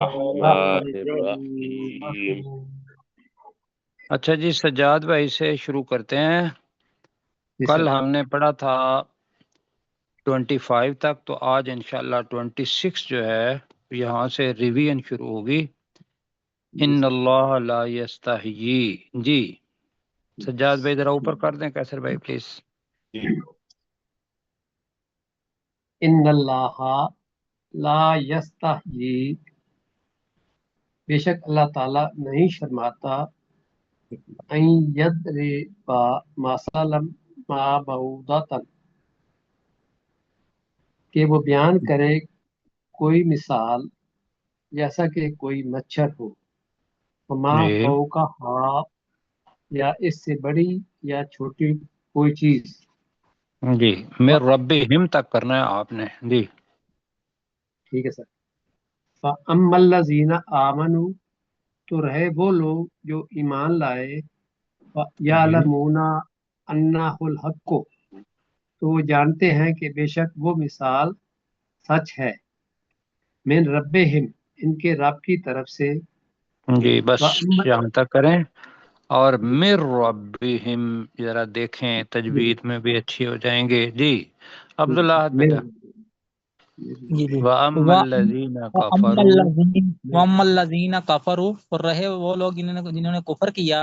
الرحمن الرحیم۔ اچھا جی، سجاد بھائی سے شروع کرتے ہیں۔ جی کل سر، ہم نے پڑھا تھا 25 تک، تو آج انشاءاللہ 26 جو ہے یہاں سے ریویژن شروع ہوگی۔ جی ان سر، اللہ لا یستحیی۔ جی سجاد بھائی ذرا اوپر کر دیں، کیسر بھائی پلیز۔ ان اللہ لا یستحیی، بے شک اللہ تعالیٰ نہیں شرماتا، ان یضرب مثلا ما بعوضۃ، کہ وہ بیان کرے کوئی مثال جیسا کہ کوئی مچھر ہو، وما جی فوقہا، یا اس سے بڑی یا چھوٹی کوئی چیز، جی، میں ربہم تک کرنا ہے آپ نے۔ جی ٹھیک ہے سر۔ فَأَمَّا الَّذِينَ آمَنُوا، تو رہے وہ لوگ جو ایمان لائے، جی یعلمون انہ الحق، تو وہ جانتے ہیں کہ بے شک وہ مثال سچ ہے، من ربہم، ان کے رب کی طرف سے، جی، بس وَأَمَّا، یہاں تک کریں۔ اور مر ربہم ذرا دیکھیں، تجوید میں بھی اچھی ہو جائیں گے۔ جی عبداللہ بیٹا۔ جی جی، وَأَمَّا الَّذِينَ وَأَمَّا كَفَرُوا، الَّذِينَ كَفَرُوا، اور رہے وہ لوگ جنہوں نے کفر کیا،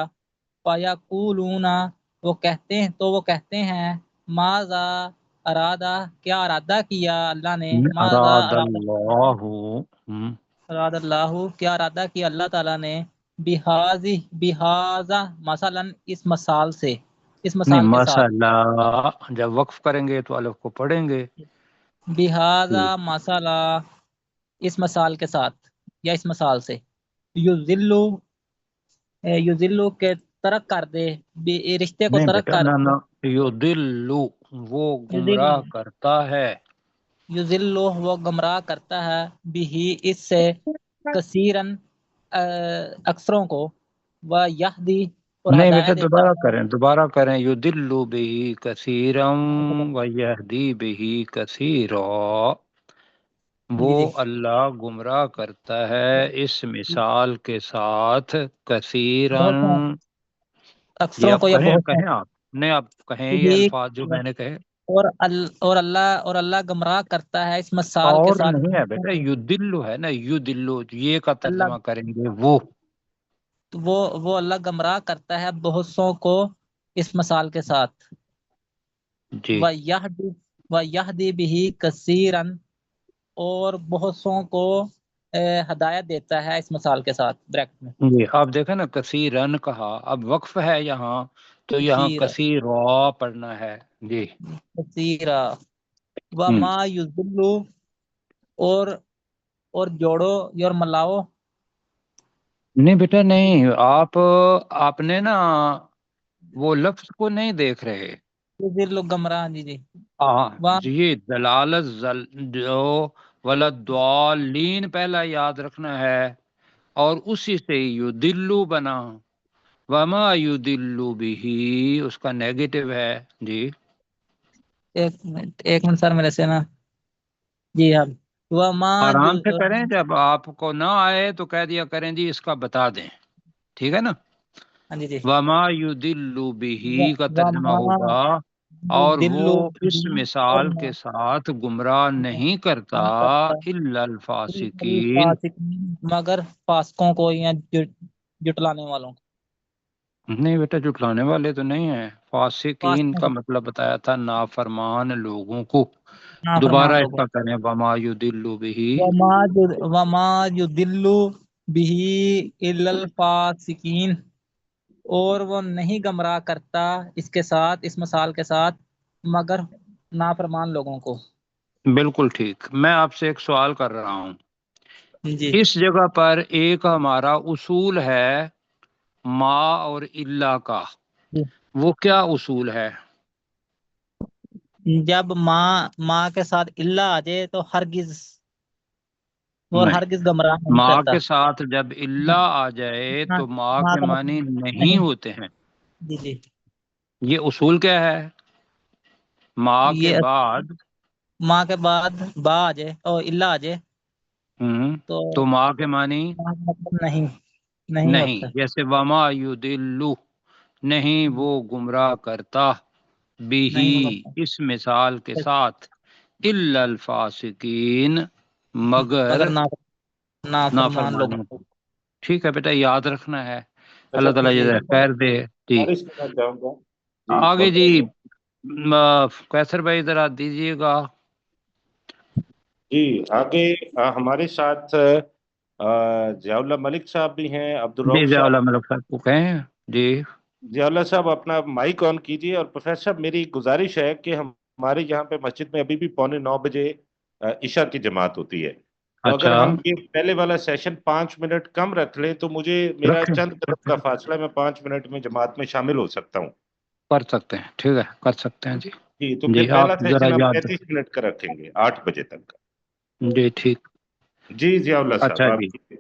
فَيَقُولُونَ، وہ کہتے ہیں، ماذا ارادہ، کیا ارادہ کیا اللہ نے، ماذا اراد اللہ، اراد اللہ، کیا ارادہ کیا اللہ تعالیٰ نے، بہذا مثلا، اس مثال سے، اس نہیں مثال کے ساتھ، مسئلہ جب وقف کریں گے تو الف کو پڑھیں گے۔ بہذا مثلا، اس مثال کے ساتھ یا اس مثال سے، یذلو کے ترک کر دے، رشتے کو نہیں ترک بیٹا، کر نہ دے، نہ، یضل، وہ گمراہ کرتا ہے۔ یذلو، وہ گمراہ کرتا ہے، بھی اس سے، کثیرن، اکثروں کو، و یہدی، اور نہیں بیٹا، ہدایت دیتا دوبارہ کریں، یضل بہ کثیرا ہے۔ ویہدی بہ کثیرا، وہ جی جی، اللہ گمراہ کرتا ہے اس مثال کے ساتھ بہت کثیرن۔ یہ اکثروں آپ کو یا کہیں بہت کہیں آپ نہیں، آپ کہیں یہ بھی، الفاظ جو میں نے کہے۔ اور اللہ گمراہ کرتا ہے اس مثال کے اور ساتھ نہیں ہے بہتوں بیٹا، کو۔ یدلو ہے نا، یدلو یہ کا اللہ، ترجمہ کریں گے وہ۔ تو وہ اللہ گمراہ کرتا ہے بہت سوں کو اس مثال کے ساتھ، جی وَيَهْدِي بِهِ كَثِيرًا، اور بہت سوں کو ہدایت دیتا ہے اس مثال کے ساتھ، بریکٹ میں، جی، آپ دیکھیں نا، کثیرن کہا، اب وقف ہے یہاں تو یہاں کثیر، کثیرا پڑھنا ہے۔ جی کثیرا، ہم۔ وَمَا يُضِلُّ، اور جوڑو اور ملاؤ، نہیں بیٹا نہیں، آپ نے نا وہ لفظ کو نہیں دیکھ رہے۔ يُضِلُّ، گمراہ، جی جی، جی دلالت جو ولدالین پہلا یاد رکھنا ہے، اور اسی سے یدلو بنا، وما یدلو بھی اس کا نیگیٹو ہے۔ جی ایک منٹ سر، میرے سے نا، جی ہاں، آرام سے کریں، جب آپ کو نہ آئے تو کہہ دیا کریں جی اس کا بتا دیں، ٹھیک ہے نا۔ ہاں جی جی، وما یدلو بھی کا ترجمہ وَمَا ہوگا، اور وہ يُضِلُّ اس بِهِ، اور مثال کے ساتھ گمراہ نہیں کرتا نہیں کرتا الا الفاسقین، الفاسقین، مگر فاسقوں کو یا جٹلانے والوں کو، نہیں بیٹا جھٹلانے والے تو نہیں ہیں، فاسقین فاسقوں کا کو، مطلب بتایا تھا نافرمان لوگوں کو۔ نافرمان دوبارہ اس لوگوں کا کو، کریں، وما یدلو بھی، وما يضل به الا الفاسقین، اور وہ نہیں گمراہ کرتا اس کے ساتھ، اس مثال کے ساتھ، مگر نافرمان لوگوں کو۔ بالکل ٹھیک۔ میں آپ سے ایک سوال کر رہا ہوں، جی، اس جگہ پر ایک ہمارا اصول ہے ما اور الا کا، وہ کیا اصول ہے؟ جب ماں کے ساتھ اللہ آ جائے تو ہرگز، اور نہیں، ہرگز گمراہ نہیں ما کرتا، کے ساتھ جب الا آ جائے ہاں، تو ما ماں کے کا معنی مطلب نہیں نہیں، ہوتے ہیں۔ جی جی، یہ اصول کیا ہے؟ ما کے یہ بعد ماں کے بعد با آ جائے اور اللہ آ جائے تو ماں کے معنی مطلب نہیں نہیں، ہوتا. جیسے وما یضل، نہیں وہ گمراہ کرتا، نہیں بھی ہوتا اس مثال کے ساتھ، الا الفاسقین، مگر مگر نافرمان لوگوں نافرمانوں کو. کو. ٹھیک ہے بیٹا، یاد رکھنا ہے. اچھا اللہ تعالیٰ ٹھیک ہے، جزائے خیر دے. جی گزارش کرنا چاہوں گا آگے جی، بتائیے۔ قیصر بھائی ذرا دیجیے گا. جی آگے ہمارے ساتھ ضیاء اللہ ملک صاحب بھی ہیں، جی عبدالرؤف ضیاء صاحب. اللہ ملک صاحب کو کہیں. جی ضیاء اللہ صاحب اپنا مائک آن کیجیے. اور پروفیسر صاحب، میری گزارش ہے کہ ہمارے یہاں پہ مسجد میں ابھی بھی 8:45 بجے عشاء کی جماعت ہوتی ہے، تو اگر اچھا، ہم یہ پہلے والا سیشن 5 منٹ کم رکھ لیں تو میرا رکھیں، چند قدم کا فاصلہ ہے، میں 5 منٹ میں جماعت میں شامل ہو سکتا ہوں. کر سکتے ہیں. ٹھیک ہے، کر سکتے ہیں. جی جی تو جی پھر آپ پہلا ذرا سیشن ہم یاد 35 منٹ کا رکھیں گے، 8 بجے تک کا. جی ٹھیک. جی ضیاء اللہ صاحب اچھا آپ جی، کیجیے.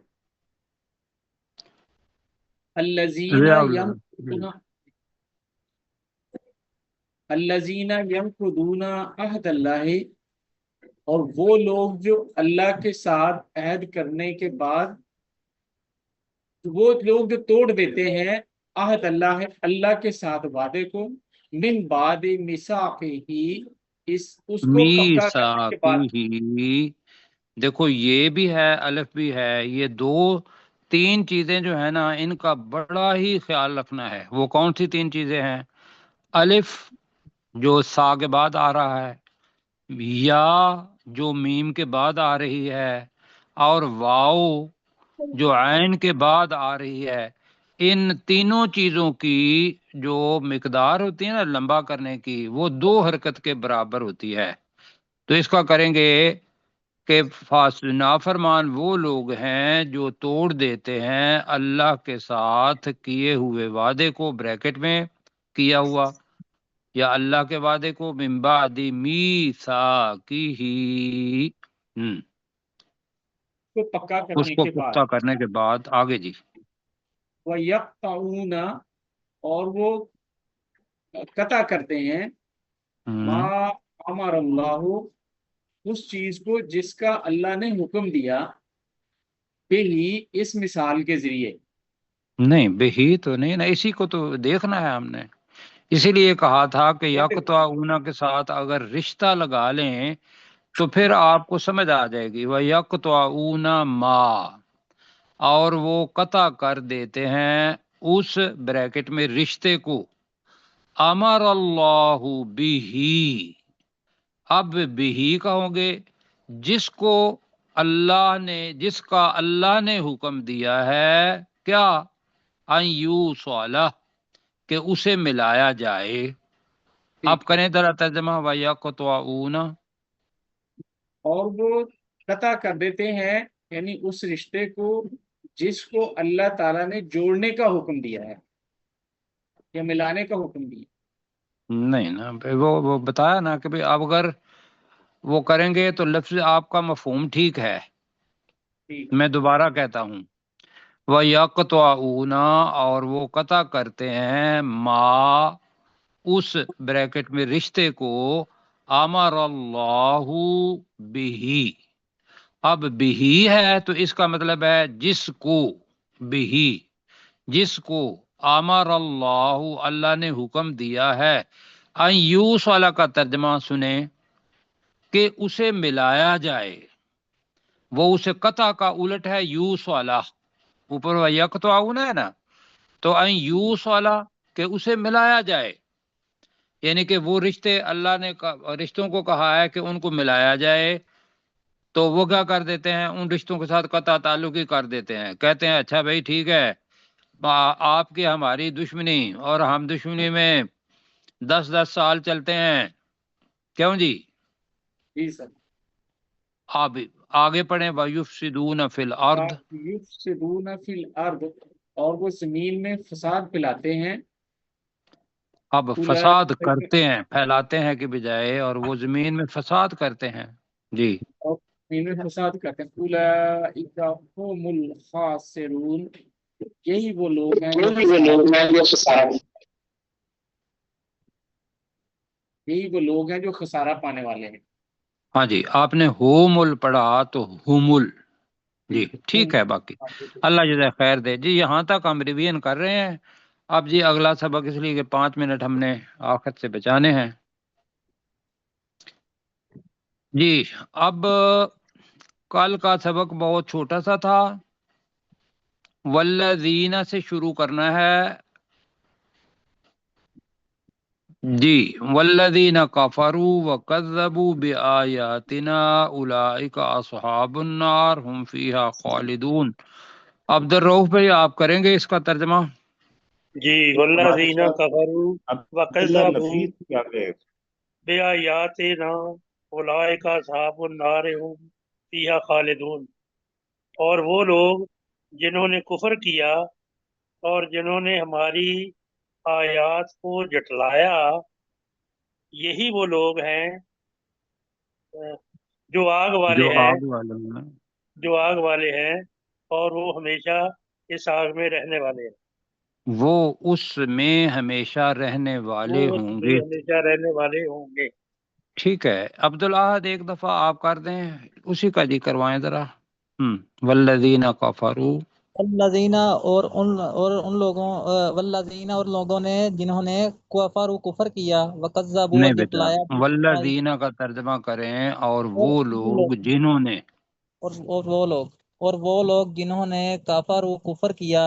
الذین ضیاء اللہ. ینقضون عہد اللہ، اور وہ لوگ جو اللہ کے ساتھ عہد کرنے کے بعد، وہ لوگ جو توڑ دیتے ہیں عہد اللہ کے ساتھ وعدے کو، من بعد میثاقہ، اس کو پکا کرنے کے بعد. میثاقہ، دیکھو یہ بھی ہے، الف بھی ہے، یہ تین چیزیں جو ہے نا، ان کا بڑا ہی خیال رکھنا ہے. وہ کون سی تین چیزیں ہیں؟ الف جو سا کے بعد آ رہا ہے، یا جو میم کے بعد آ رہی ہے، اور واؤ جو عین کے بعد آ رہی ہے. ان تینوں چیزوں کی جو مقدار ہوتی ہے نا لمبا کرنے کی، وہ 2 حرکت کے برابر ہوتی ہے. تو اس کا کریں گے کہ نافرمان وہ لوگ ہیں جو توڑ دیتے ہیں اللہ کے ساتھ کیے ہوئے وعدے کو، بریکٹ میں کیا ہوا، یا اللہ کے وعدے کو، من بعد میثاقہ، کو پکا اس کرنے کو کے بعد. پختہ کرنے کے بعد. آگے جی. وَيَقْطَعُونَ، اور وہ قطع کرتے ہیں، ما امر اللہ، اس چیز کو جس کا اللہ نے حکم دیا، بہی، اس مثال کے ذریعے. نہیں بہی تو نہیں نا، اسی کو تو دیکھنا ہے ہم نے. اسی لیے کہا تھا کہ یقطعون کے ساتھ اگر رشتہ لگا لیں تو پھر آپ کو سمجھ آ جائے گی. وَيَقْطَعُونَ مَا، اور وہ قطع کر دیتے ہیں اس بریکٹ میں رشتے کو، امر اللہ بھی. اب بھی کہو گے جس کو اللہ نے، جس کا اللہ نے حکم دیا ہے، کیا؟ ان یوصلہ، کہ اسے ملایا جائے. آپ کریں ذرا ترجمہ. وَيَقْطَعُونَ، اور وہ قطع کر دیتے ہیں، یعنی اس رشتے کو جس کو اللہ تعالیٰ نے جوڑنے کا حکم دیا ہے یا ملانے کا حکم دیا. نہیں نا، وہ بتایا نا کہ اب اگر وہ کریں گے تو لفظ آپ کا مفہوم ٹھیک ہے. میں دوبارہ کہتا ہوں، وَيَقْطَعُونَ، اور وہ قطع کرتے ہیں، ما، اس بریکٹ میں رشتے کو، امر اللہ بھی. اب بھی ہے تو اس کا مطلب ہے جس کو، بھی جس کو، امر اللہ، اللہ نے حکم دیا ہے. ان یوصل کا ترجمہ سنیں کہ اسے ملایا جائے. وہ اسے قطع کا الٹ ہے یوصل، اوپر یقطعون ہے نا، تو ان یوصل کہ اسے ملایا جائے، یعنی کہ وہ رشتے اللہ نے رشتوں کو کہا ہے کہ ان کو ملایا جائے، تو وہ کیا کر دیتے ہیں؟ ان رشتوں کے ساتھ قطع تعلق ہی کر دیتے ہیں. کہتے ہیں اچھا بھائی ٹھیک ہے، آپ کی ہماری دشمنی، اور ہم دشمنی میں 10 سال چلتے ہیں، کیوں جی؟ جی سر. آپ آگے پڑھیں. وَيُفْسِدُونَ فِي الْأَرْضِ، یفسدون فی الارض، اور وہ زمین میں فساد پھیلاتے ہیں. اب فساد کرتے ہیں، پھیلاتے ہیں کے بجائے، اور وہ زمین میں فساد کرتے ہیں. جی اور زمین میں فساد کرتے ہیں. اولئک هم الخاسرون، یہی وہ لوگ ہیں جو خسارہ پانے والے ہیں. ہاں جی. آپ نے ہومل پڑھا تو ہومل، جی ٹھیک ہے، باقی اللہ جزائے خیر دے جی۔ یہاں تک ہم ریویژن کر رہے ہیں۔ اب جی اگلا سبق، اس لیے کہ 5 منٹ ہم نے آخر سے بچانے ہیں جی۔ اب کل کا سبق بہت چھوٹا سا تھا، والذین سے شروع کرنا ہے جی۔ والذین کفروا وکذبوا بآیاتنا اولئک اصحاب النار هم فیہا خالدون۔ عبد الرؤف بھائی آپ کریں گے اس کا ترجمہ؟ جی، ہمارے والذین ساتھ کفروا عبداللہ وکذبوا نفیس کیا گئے؟ بآیاتنا اولئک اصحاب النار هم فیہا خالدون، اور وہ لوگ جنہوں نے کفر کیا اور جنہوں نے ہماری آیات کو جھٹلایا، یہی وہ لوگ ہیں جو آگ والے جو ہیں، آگ والے ہیں، جو آگ والے ہیں، اور وہ ہمیشہ اس آگ میں رہنے والے ہیں، وہ اس میں ہمیشہ رہنے والے وہ اس ہوں میں گے۔ ہمیشہ رہنے والے ہوں گے۔ ٹھیک ہے، عبدالاحد ایک دفعہ آپ کر دیں، اسی کا جی کروائیں ذرا۔ والذین کفروا، والذین اور ان لوگوں والذین اور لوگوں نے جنہوں نے کفر کیا وکذبوا نہیں اور بیٹا، جھٹلایا والذین کا ترجمہ کریں، اور وہ لوگ جنہوں نے، اور وہ لوگ جنہوں نے کفر کیا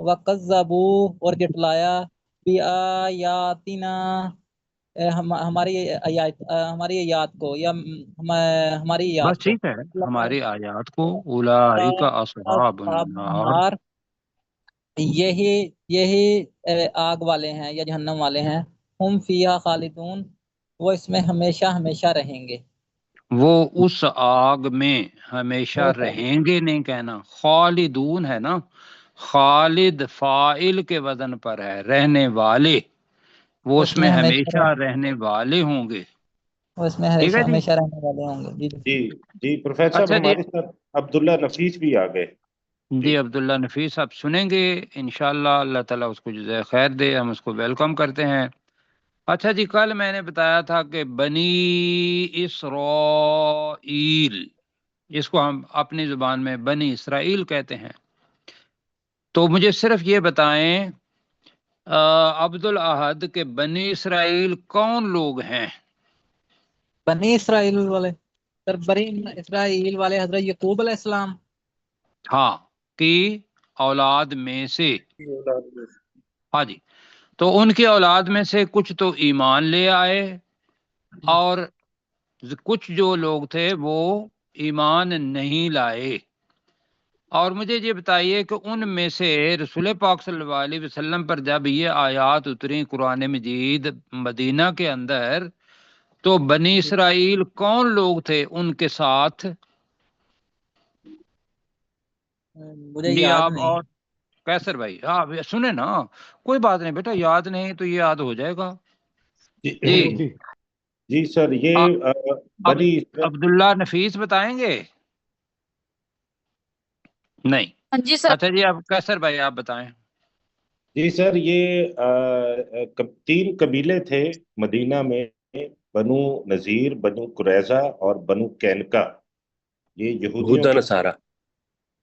وکذبوا اور جھٹلایا بآیاتنا ہماری آیات کو، یا ہماری بس آیات کو، ٹھیک ہے، ہماری آیات کو، اولئک اصحاب النار، النار، یہی آگ والے ہیں یا جہنم والے ہیں، ہم فیہا خالدون، وہ اس میں ہمیشہ ہمیشہ رہیں گے۔ وہ اس آگ میں ہمیشہ رہیں گے، نہیں کہنا خالدون ہے نا، خالد فاعل کے وزن پر ہے، رہنے والے، وہ اس میں ہمیشہ رہنے والے ہوں گے۔ وہ اس میں ٹھیک ہے جی۔ ہمیشہ رہنے والے ہوں گے۔ جی جی پروفیسر صاحب، اچھا جی، ہمارے ساتھ عبداللہ نفیس بھی آ گئے۔ جی عبداللہ نفیس آپ سنیں گے انشاءاللہ، اللہ تعالیٰ اس کو جزائے خیر دے، ہم اس کو ویلکم کرتے ہیں۔ اچھا جی، کل میں نے بتایا تھا کہ بنی اسرائیل، اس کو ہم اپنی زبان میں بنی اسرائیل کہتے ہیں۔ تو مجھے صرف یہ بتائیں عبدالاحد کہ بنی اسرائیل کون لوگ ہیں؟ بنی اسرائیل والے سر، بنی اسرائیل والے حضرت یعقوب علیہ السلام ہاں، کی اولاد میں سے، ہاں جی۔ تو ان کی اولاد میں سے کچھ تو ایمان لے آئے، اور کچھ جو لوگ تھے وہ ایمان نہیں لائے۔ اور مجھے یہ بتائیے کہ ان میں سے رسول پاک صلی اللہ علیہ وسلم پر جب یہ آیات اتری قرآن مجید مدینہ کے اندر، تو بنی اسرائیل کون لوگ تھے ان کے ساتھ؟ مجھے جی یاد آپ نہیں۔ اور کیسر بھائی آپ سنیں نا، کوئی بات نہیں بیٹا، یاد نہیں تو یہ یاد ہو جائے گا۔ جی جی سر، یہ اب بنی عبداللہ نفیس بتائیں گے؟ نہیں؟ جی سر۔ اچھا جی، اب کیسر بھائی آپ بتائیں۔ جی سر، یہ 3 قبیلے تھے مدینہ میں، بنو نذیر، بنو قریظہ اور بنو قینقاع۔ یہ یہودیوں یہودا کے نصارہ۔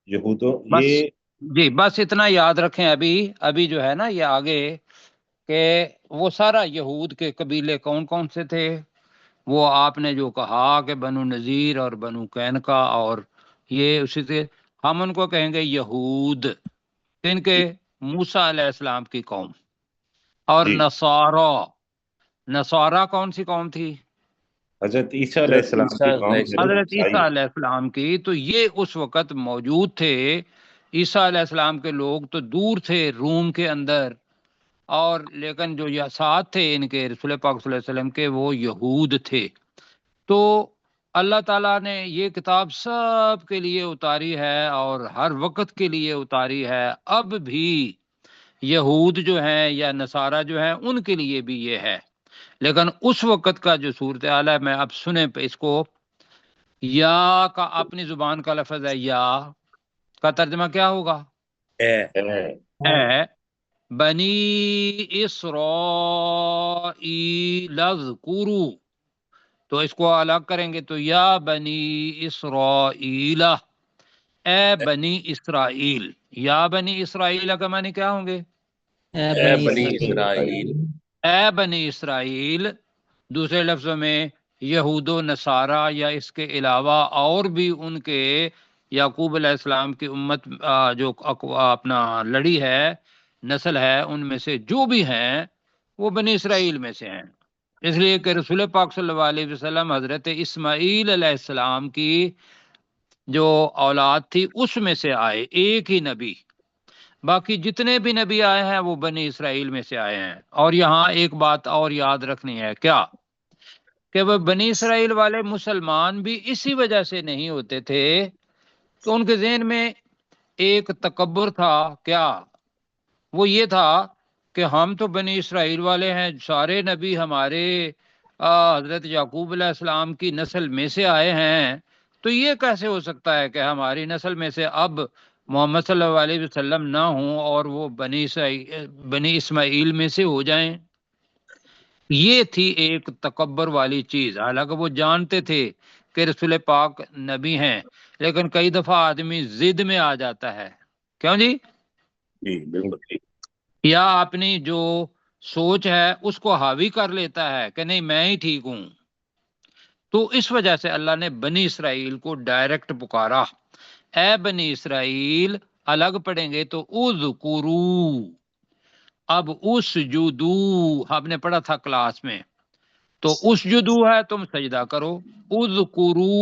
بس یہ جی، بس اتنا یاد رکھیں، ابھی جو ہے نا یہ آگے، کہ وہ سارا یہود کے قبیلے کون کون سے تھے، وہ آپ نے جو کہا کہ بنو نذیر اور بنو قینقاع، اور یہ اسی سے ہم ان کو کہیں گے یہود، ان کے موسیٰ علیہ السلام کی قوم۔ اور جی نصارہ کون سی قوم تھی؟ حضرت عیسیٰ علیہ حضرت السلام عیسیٰ کی علیہ قوم تھے، السلام۔ حضرت عیسائی۔ عیسیٰ علیہ السلام کی۔ تو یہ اس وقت موجود تھے، عیسیٰ علیہ السلام کے لوگ تو دور تھے روم کے اندر، اور لیکن جو یہ ساتھ تھے ان کے رسول پاک صلی اللہ علیہ وسلم کے، وہ یہود تھے۔ تو اللہ تعالیٰ نے یہ کتاب سب کے لیے اتاری ہے، اور ہر وقت کے لیے اتاری ہے۔ اب بھی یہود جو ہیں یا نصارہ جو ہیں ان کے لیے بھی یہ ہے، لیکن اس وقت کا جو صورتحال ہے، میں اب سنیں پہ اس کو، یا کا اپنی زبان کا لفظ ہے، یا کا ترجمہ کیا ہوگا؟ اے بنی اسرائیل اذکروا، تو اس کو الگ کریں گے تو یا بنی اسرائیل، اے بنی اسرائیل، یا بنی اسرائیل کا معنی کیا ہوں گے؟ اے بنی اسرائیل، اے بنی اسرائیل، دوسرے لفظوں میں یہود و نصارہ یا اس کے علاوہ اور بھی ان کے یعقوب علیہ السلام کی امت جو اپنا لڑی ہے، نسل ہے، ان میں سے جو بھی ہیں وہ بنی اسرائیل میں سے ہیں، اس لیے کہ رسول پاک صلی اللہ علیہ وسلم حضرت اسماعیل علیہ السلام کی جو اولاد تھی اس میں سے آئے، ایک ہی نبی، باقی جتنے بھی نبی آئے ہیں وہ بنی اسرائیل میں سے آئے ہیں۔ اور یہاں ایک بات اور یاد رکھنی ہے، کیا کہ وہ بنی اسرائیل والے مسلمان بھی اسی وجہ سے نہیں ہوتے تھے کہ ان کے ذہن میں ایک تکبر تھا، کیا وہ یہ تھا کہ ہم تو بنی اسرائیل والے ہیں، سارے نبی ہمارے حضرت یعقوب علیہ السلام کی نسل میں سے آئے ہیں، تو یہ کیسے ہو سکتا ہے کہ ہماری نسل میں سے اب محمد صلی اللہ علیہ وسلم نہ ہوں اور وہ بنی اسماعیل میں سے ہو جائیں۔ یہ تھی ایک تکبر والی چیز، حالانکہ وہ جانتے تھے کہ رسول پاک نبی ہیں، لیکن کئی دفعہ آدمی ضد میں آ جاتا ہے، کیوں جی؟ جی بالکل، یا اپنی جو سوچ ہے اس کو حاوی کر لیتا ہے کہ نہیں میں ہی ٹھیک ہوں۔ تو اس وجہ سے اللہ نے بنی اسرائیل کو ڈائریکٹ پکارا، اے بنی اسرائیل، الگ پڑھیں گے تو اذکرو، اب اسجدو ہم نے پڑھا تھا کلاس میں، تو اسجدو ہے تم سجدہ کرو، اذکرو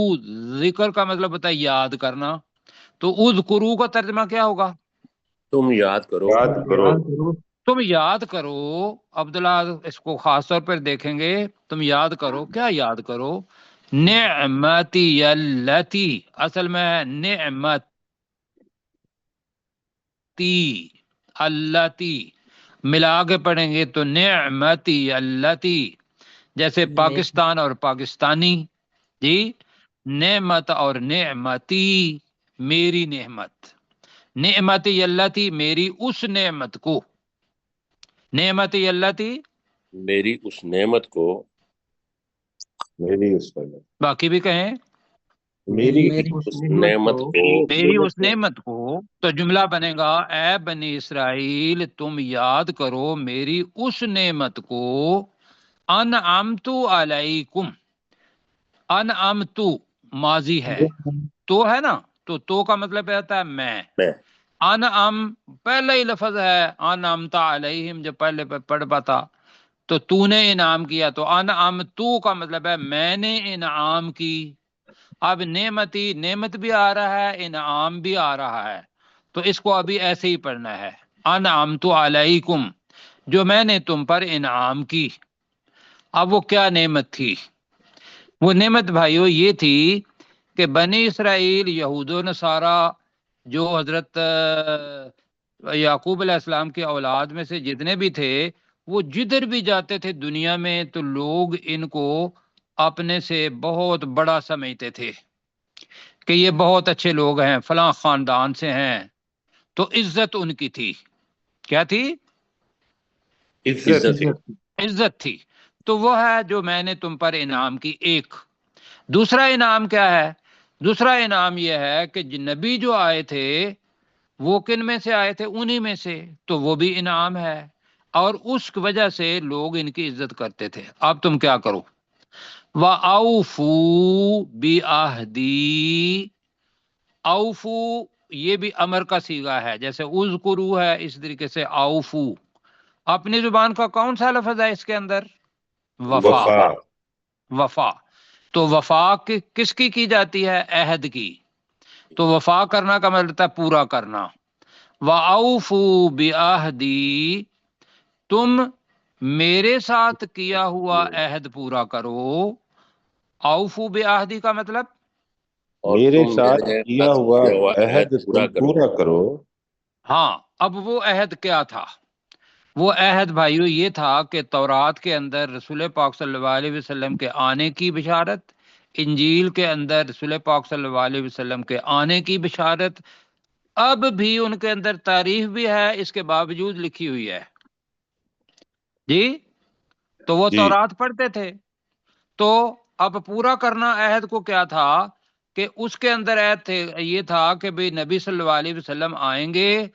ذکر کا مطلب ہوتا ہے یاد کرنا، تو اذکرو کا ترجمہ کیا ہوگا؟ تم یاد کرو، یاد کرو، تم یاد کرو۔ عبداللہ اس کو خاص طور پر دیکھیں گے، تم یاد کرو، کیا یاد کرو؟ نعمتی التی، اصل میں ہے نعمتی التی، ملا کے پڑھیں گے تو نعمتی التی، جیسے پاکستان اور پاکستانی، جی، نعمت اور نعمتی، میری نعمت، نعمتی التی، میری اس نعمت کو، نعمتی التی، میری اس نعمت کو، میری اس پر باقی بھی کہیں میری اس نعمت کو، میری اس نعمت کو، تو جملہ بنے گا اے بنی اسرائیل تم یاد کرو میری اس نعمت کو، انعمت علیکم، انعمت ماضی ہے، تو ہے نا، تو کا مطلب ہوتا ہے میں، میں، انعم پہلا ہی لفظ ہے، انعمت علیہم جب پہلے پڑھ پاتا تو نے انعام کیا، تو انعمت کا مطلب ہے میں نے انعام کی۔ اب نعمتی، نعمت بھی آ رہا ہے، انعام بھی آ رہا ہے، تو اس کو ابھی ایسے ہی پڑھنا ہے، انعمت علیکم، جو میں نے تم پر انعام کی۔ اب وہ کیا نعمت تھی؟ وہ نعمت بھائیو یہ تھی کہ بنی اسرائیل، یہود و نصارہ، جو حضرت یعقوب علیہ السلام کی اولاد میں سے جتنے بھی تھے، وہ جدھر بھی جاتے تھے دنیا میں تو لوگ ان کو اپنے سے بہت بڑا سمجھتے تھے کہ یہ بہت اچھے لوگ ہیں، فلاں خاندان سے ہیں، تو عزت ان کی تھی، کیا تھی؟ عزت تھی، عزت تھی۔ تو وہ ہے جو میں نے تم پر انعام کی، ایک۔ دوسرا انعام کیا ہے؟ دوسرا انعام یہ ہے کہ نبی جو آئے تھے وہ کن میں سے آئے تھے؟ انہی میں سے، تو وہ بھی انعام ہے، اور اس وجہ سے لوگ ان کی عزت کرتے تھے۔ اب تم کیا کرو؟ وَأَوْفُوا بِعَهْدِي، اوفو یہ بھی امر کا صیغہ ہے، جیسے اذکرو ہے اس طریقے سے اوفو۔ اپنی زبان کا کون سا لفظ ہے اس کے اندر؟ وفا، وفا، وفا۔ تو وفا کس کی جاتی ہے؟ عہد کی، تو وفا کرنا کا مطلب ہے پورا کرنا۔ وَأَوْفُوا بِعَهْدِي، تم میرے ساتھ کیا ہوا عہد پورا کرو۔ اوفو بعہدی کا مطلب اور میرے تم ساتھ میرے کیا ساتھ ہوا کیا ہوا عہد پورا تم کرو۔ پورا کرو۔ ہاں، اب وہ عہد کیا تھا؟ وہ عہد بھائیو یہ تھا کہ تورات کے اندر رسول پاک صلی اللہ علیہ وسلم کے آنے کی بشارت، انجیل کے اندر رسول پاک صلی اللہ علیہ وسلم کے آنے کی بشارت، اب بھی ان کے اندر تعریف بھی ہے، اس کے باوجود لکھی ہوئی ہے، جی۔ تو وہ جی، تورات پڑھتے تھے، تو اب پورا کرنا عہد کو کیا تھا کہ اس کے اندر عہد یہ تھا کہ بھئی نبی صلی اللہ علیہ وسلم آئیں گے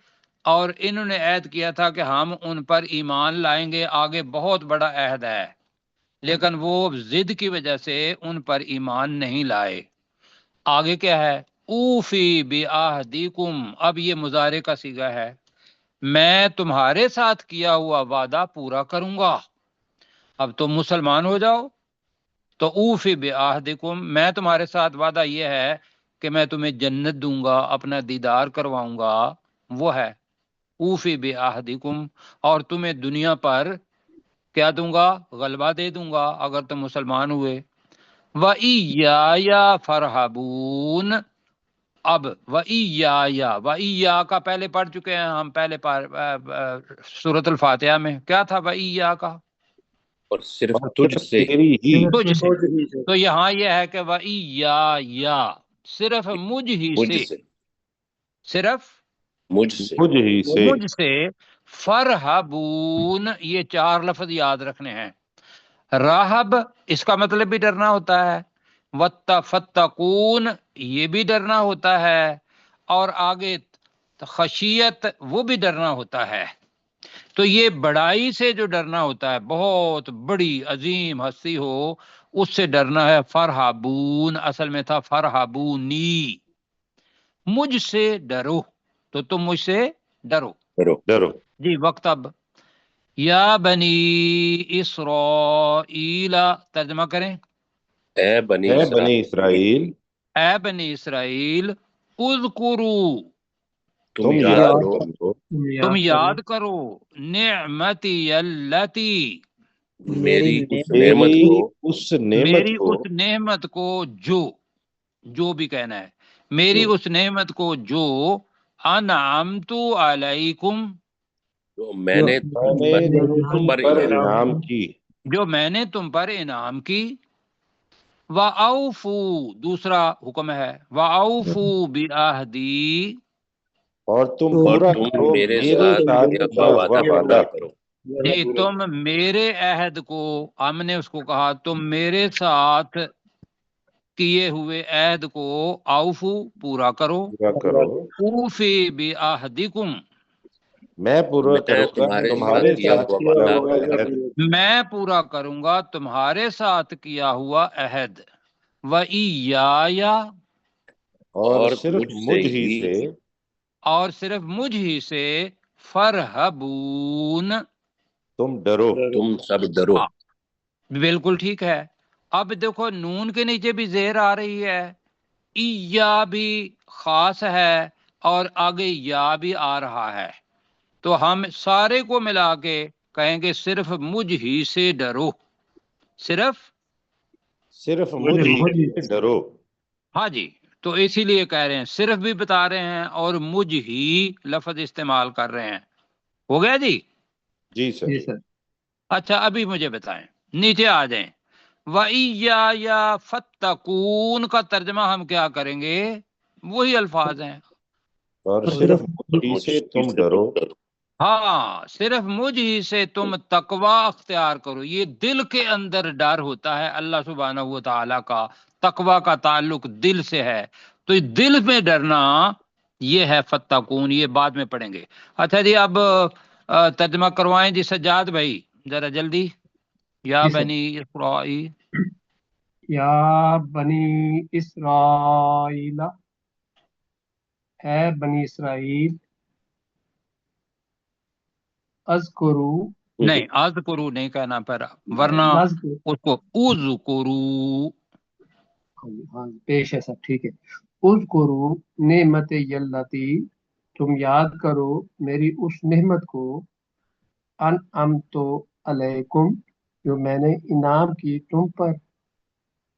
اور انہوں نے عہد کیا تھا کہ ہم ان پر ایمان لائیں گے، آگے بہت بڑا عہد ہے، لیکن وہ ضد کی وجہ سے ان پر ایمان نہیں لائے۔ آگے کیا ہے؟ اوفی بعہدکم، اب یہ مضارع کا صیغہ ہے، میں تمہارے ساتھ کیا ہوا وعدہ پورا کروں گا۔ اب تم مسلمان ہو جاؤ تو اوفی بعہدکم، میں تمہارے ساتھ وعدہ یہ ہے کہ میں تمہیں جنت دوں گا، اپنا دیدار کرواؤں گا، وہ ہے اوفی بعہدکم، اور تمہیں دنیا پر کیا دوں گا؟ غلبہ دے دوں گا اگر تم مسلمان ہوئے۔ وَإِيَّايَ فَارْهَبُونَ، اب وَإِيَّا کا پہلے پڑھ چکے ہیں ہم پہلے سورۃ الفاتحہ میں، کیا تھا وَإِيَّا کا؟ اور صرف اور تجھ صرف سے، تیری ہی، تجھ سے، تو یہاں یہ ہے کہ وَإِيَّايَ، صرف مجھ ہی مجھ سے، سے، صرف مجھ سے، مجھ ہی سے، مجھ سے، فرحبون، یہ 4 لفظ یاد رکھنے ہیں۔ راہب اس کا مطلب بھی ڈرنا ہوتا ہے، وَتَّفَتَّقُونَ یہ بھی ڈرنا ہوتا ہے، اور آگے خشیت وہ بھی ڈرنا ہوتا ہے۔ تو یہ بڑائی سے جو ڈرنا ہوتا ہے، بہت بڑی عظیم ہستی ہو، اس سے ڈرنا ہے۔ فرحبون اصل میں تھا فرحبونی، مجھ سے ڈرو، تو تم مجھ سے ڈرو۔ کرو۔ ڈرو۔ جی وقت اب، یا بنی اسرائیل، ترجمہ کریں۔ اے بنی اے بنی اسرائیل، اسرائیل، اے بنی اسرائیل، اذکروا تم تم یاد یاد کرو کرو تم یاد کرو، نعمتی اللتی میری اس میری نعمت کو، اس نعمت میری کو، اس نعمت کو، جو بھی کہنا ہے، میری اس نعمت کو جو انعمت علیکم، جو میں نے میں نے تم تم پر پر انعام انعام کی، جو میں نے تم پر انعام کی۔ وَأَوْفُوا دوسرا حکم ہے، وَأَوْفُوا بِعَہْدِی، اور تم اور پورا تم کرو میرے میرے ساتھ ساتھ کیا ہوا کیا ہوا وعدہ پورا وعدہ۔ کرو۔ جی تم میرے عہد کو، ہم نے اس کو کہا تم میرے ساتھ کیے ہوئے عہد کو اوفو پورا کرو، پورا کرو، اوفی بعہدکم میں پورا میں کروں گا تمہارے ساتھ تمہارے کیا ساتھ ہوا کیا وعدہ ہوا پورا عہد۔ کرو۔ میں پورا کروں گا تمہارے ساتھ کیا ہوا عہد۔ وَإِيَّايَ اور اور صرف مجھ سے مجھ ہی ہی سے، اور صرف مجھ ہی سے، فرحبون، تم ڈرو۔ تم سب ڈرو۔ ہاں بالکل ٹھیک ہے۔ اب دیکھو نون کے نیچے بھی زیر آ رہی ہے، یا بھی خاص ہے، اور آگے یا بھی آ رہا ہے، تو ہم سارے کو ملا کے کہیں گے صرف مجھ ہی سے ڈرو، صرف مجھ ہی سے ڈرو۔ ہاں جی، تو اسی لیے کہہ رہے ہیں، صرف بھی بتا رہے ہیں اور مجھ ہی لفظ استعمال کر رہے ہیں۔ ہو گیا جی؟ جی سر۔ جی سر۔ اچھا ابھی مجھے بتائیں، نیچے آ جائیں، وَإِيَّايَ فَاتَّقُونَ کا ترجمہ ہم کیا کریں گے؟ وہی الفاظ ہیں، اور صرف مجھ ہی سے تم ڈرو۔ ہاں صرف مجھ ہی سے تم تقوی اختیار کرو۔ یہ دل کے اندر ڈر ہوتا ہے، اللہ سبحانہ و تعالیٰ کا تقوی کا تعلق دل سے ہے، تو دل میں ڈرنا یہ ہے فتقون، یہ بعد میں پڑھیں گے۔ اچھا جی اب ترجمہ کروائیں جی سجاد بھائی ذرا جلدی۔ یا جی سر۔ بنی اسرائیل، یا بنی اسرائیل، اے بنی اسرائیل، اذکرو، نہیں اذکرو نہیں کہنا پڑا، ورنہ اس کو اذکرو، ہاں پیش ہے سر، ٹھیک ہے۔ اذکرو نعمت یلتی، تم یاد کرو میری اس نعمت کو، انعمت علیکم جو میں نے انعام کی تم پر،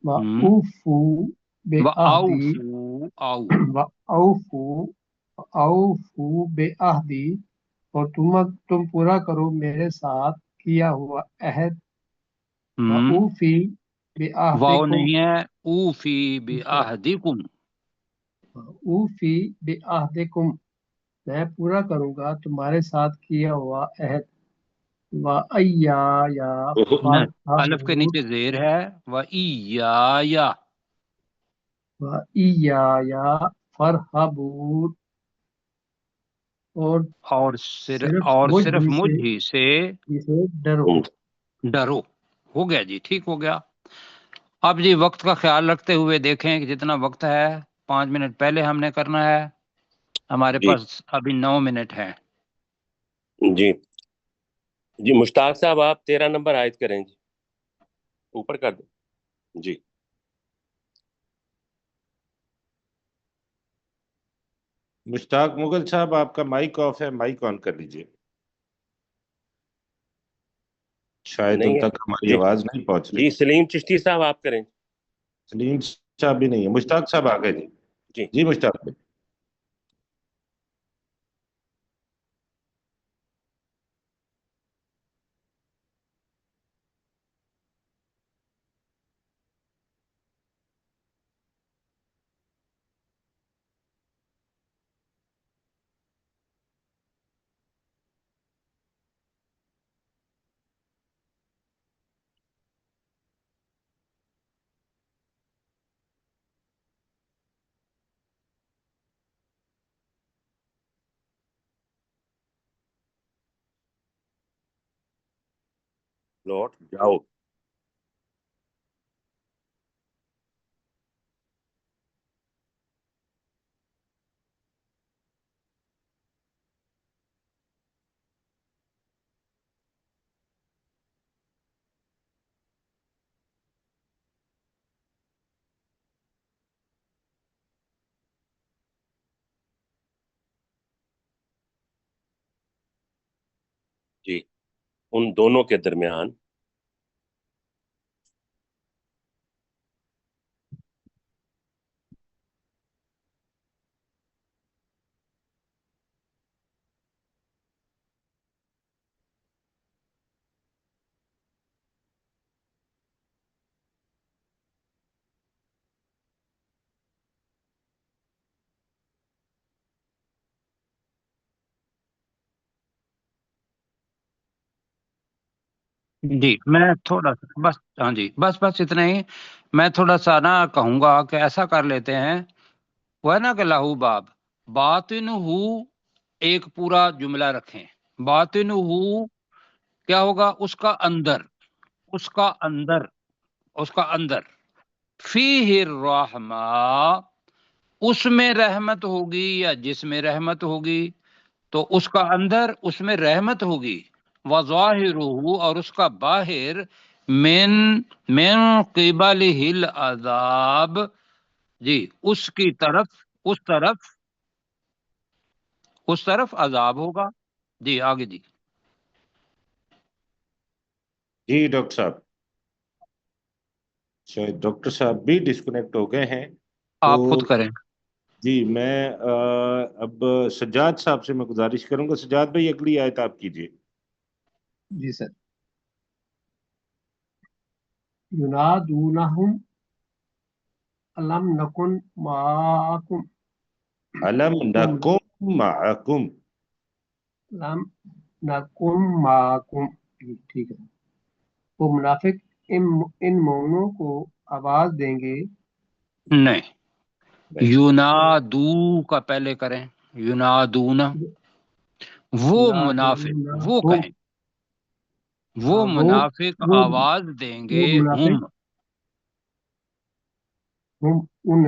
وَأَوْفُوا بِعَہْدِی، وَأَوْفُوا بِعَہْدِی، اور تم پورا کرو میرے ساتھ کیا ہوا عہد، وَأُوفِی واو بِعَہْدِکُم، نہیں ہے، اوفی بعہدکم، اوفی بعہدکم، میں پورا کروں گا تمہارے ساتھ کیا ہوا عہد، وَإِيَّايَ الف کے فَارْہَبُونَ، نیچے زیر ہے، وَإِيَّايَ، وَإِيَّايَ فَارْهَبُونِ، اور صرف مجھ صرف ہی مجھ سے ہی سے ڈرو۔ ڈرو۔ ہو گیا جی، ٹھیک ہو گیا۔ اب جی وقت کا خیال رکھتے ہوئے دیکھیں کہ جتنا وقت ہے 5 منٹ پہلے ہم نے کرنا ہے، ہمارے جی پاس ابھی 9 منٹ ہے۔ جی جی مشتاق صاحب آپ 13 نمبر آیت کریں جی، اوپر کر دیں جی۔ مشتاق مغل صاحب آپ کا مائک آف ہے، مائک آن کر لیجئے، شاید ان نہیں ہے تک ہماری جی۔ آواز نہیں پہنچ رہی۔ جی سلیم چشتی صاحب آپ کریں سلیم صاحب بھی نہیں ہے، مشتاق صاحب آ گئے جی۔ جی۔ جی مشتاق بھائی۔ لوٹ جاؤ۔ جی ان دونوں کے درمیان جی میں تھوڑا سا بس، ہاں جی بس اتنا ہی۔ میں تھوڑا سا نا کہوں گا کہ ایسا کر لیتے ہیں، وہ ہے نا کہ لہو باب باطن ہو، ایک پورا جملہ رکھیں، باطن ہو کیا ہوگا؟ اس کا اندر، اس کا اندر، اس کا اندر، فیہ الرحمہ، اس میں رحمت ہوگی یا جس میں رحمت ہوگی، تو اس کا اندر اس میں رحمت ہوگی، وظاہرہ، اور اس کا باہر، من قبلہ العذاب، جی اس کی طرف، اس طرف عذاب ہوگا۔ جی آگے جی۔ جی ڈاکٹر صاحب، شاید ڈاکٹر صاحب بھی ڈسکنیکٹ ہو گئے ہیں، تو آپ خود کریں۔ جی میں اب سجاد صاحب سے میں گزارش کروں گا، سجاد بھائی اگلی آیت آپ کیجئے۔ جی سر۔ ینادونہم الم نکن معاکم، علم نکم معکم، لم نکن معاکم، جی ٹھیک ہے۔ وہ منافق ان مومنوں کو آواز دیں گے، نہیں، یونادو کا پہلے کریں، یونادون، وہ منافق وہ ینادونہم، کہیں، وہ منافق وہ آواز دیں گے، منافق ہم ہم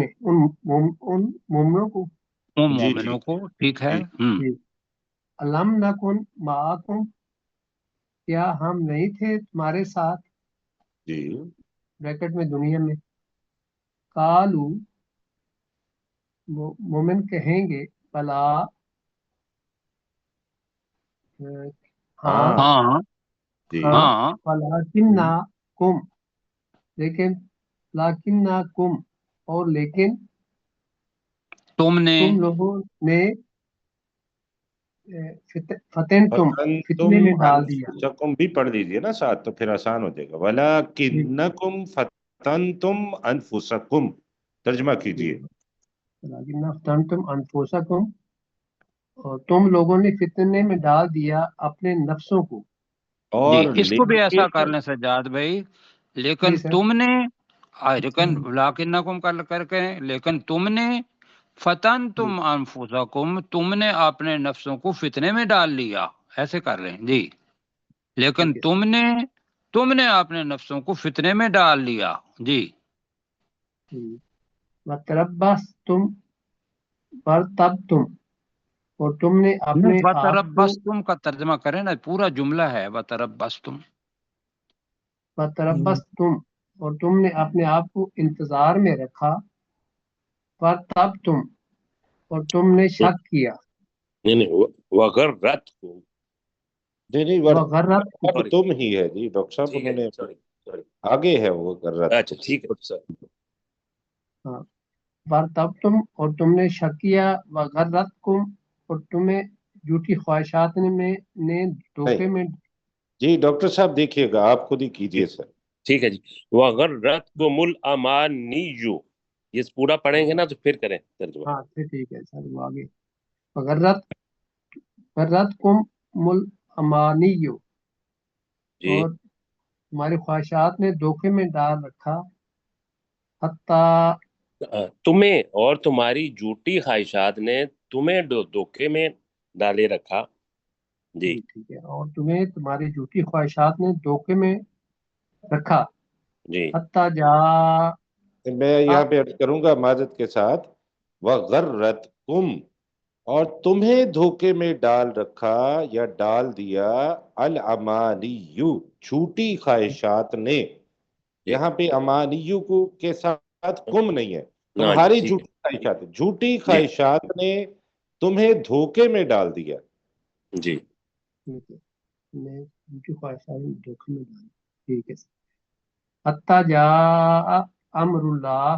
ان مومنوں کو، ان جی جی مومنوں کو، ٹھیک ہے۔ جی جی، الم نکن معاکم، کیا ہم نہیں تھے تمہارے ساتھ، جی بریکٹ میں دنیا میں، قالو، مومن کہیں گے، بلا، ہاں، ہاں جی ہاں، ہاں، ولیکنکم، لیکن، لیکنکم، اور لیکن تم نے، تم لوگوں نے فتن تم، فتنتم فتنے میں ڈال دیا، انفسکم بھی پڑھ دیجئے نا ساتھ، تو پھر آسان ہو جائے گا، ٹھیک ولیکنکم فتنتم انفسکم، ترجمہ کیجئے۔ لیکن فتنتم انفسکم، اور تم لوگوں نے فتنے میں ڈال دیا اپنے نفسوں کو، جی اور اس کو بھی ایسا کر لیکن لیں سجاد بھائی، جی لیکن سر، تم نے لیکن لاکنکم کر کے لیکن تم نے فتن تم انفسکم تم نے اپنے نفسوں کو فتنے میں ڈال لیا، ایسے کر رہے ہیں جی، لیکن تم نے اپنے نفسوں کو فتنے میں ڈال لیا جی۔ وَتَرَبَّصْتُمْ وَارْتَبْتُمْ اور تم نے اپنے آپ کو وَتَرَبَّصْتُم کا ترجمہ کریں نا، پورا جملہ ہے وَتَرَبَّصْتُم۔ وَتَرَبَّصْتُمْ اور تم نے اپنے آپ کو انتظار میں رکھا، وَارْتَبْتُمْ اور تم نے شک کیا، نہیں وغرتکم نہیں وغرتکم اب تم ہی ہے جی ڈاکٹر صاحب، انہوں نے آگے ہے وہ کر رہا اچھا ٹھیک ہے سر۔ ہاں وَارْتَبْتُمْ اور تم نے شک کیا، وَغَرَّتْكُمْ اور تمہیں جھوٹی خواہشات نے دھوکے میں۔ جی ڈاکٹر صاحب دیکھیے گا، آپ خود ہی کیجئے سر۔ ٹھیک ہے جی، وغرتکم الامانی، یہ پورا پڑھیں گے نا تو پھر کریں ترجمہ۔ ہاں ٹھیک ہے سر، وہ آگے غرتکم الامانی جی اور تمہاری خواہشات نے دھوکے میں ڈال رکھا، حتیٰ تمہیں اور تمہاری جھوٹی خواہشات نے تمہیں دھوکے میں ڈالے رکھا جی۔ ٹھیک ہے، اور تمہیں تمہاری جھوٹی خواہشات نے دھوکے میں رکھا، جی حتیٰ جا میں یہاں پہ عرض کروں گا معذرت کے ساتھ، وَغَرَّتْكُمْ اور تمہیں دھوکے میں ڈال رکھا یا ڈال دیا، الامانیو جھوٹی خواہشات نے، یہاں پہ امانیو کو کے ساتھ کم نہیں ہے، تمہاری جھوٹی خواہشات، جھوٹی خواہشات نے تمہیں دھوکے میں ڈال دیا جی۔ جھوٹی خواہشات نے دھوکے میں ڈال دیا، ٹھیک ہے، حتیٰ جاء امر اللہ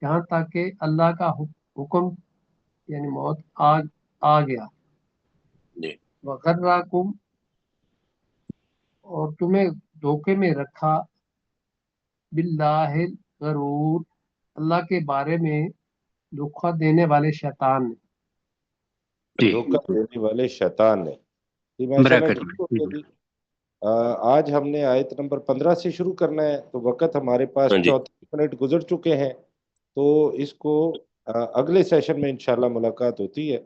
یہاں تک کہ اللہ کا حکم یعنی موت آ گیا، وغرکم اور تمہیں دھوکے میں رکھا، باللہ الغرور اللہ کے بارے میں دھوکہ دینے والے شیطان نے۔ دھوکہ دینے والے شیطان نے۔ جی میں سمجھ گئی، آج ہم نے آیت نمبر 15 سے شروع کرنا ہے، تو وقت ہمارے پاس 34 منٹ گزر چکے ہیں، تو اس کو اگلے سیشن میں انشاءاللہ ملاقات ہوتی ہے۔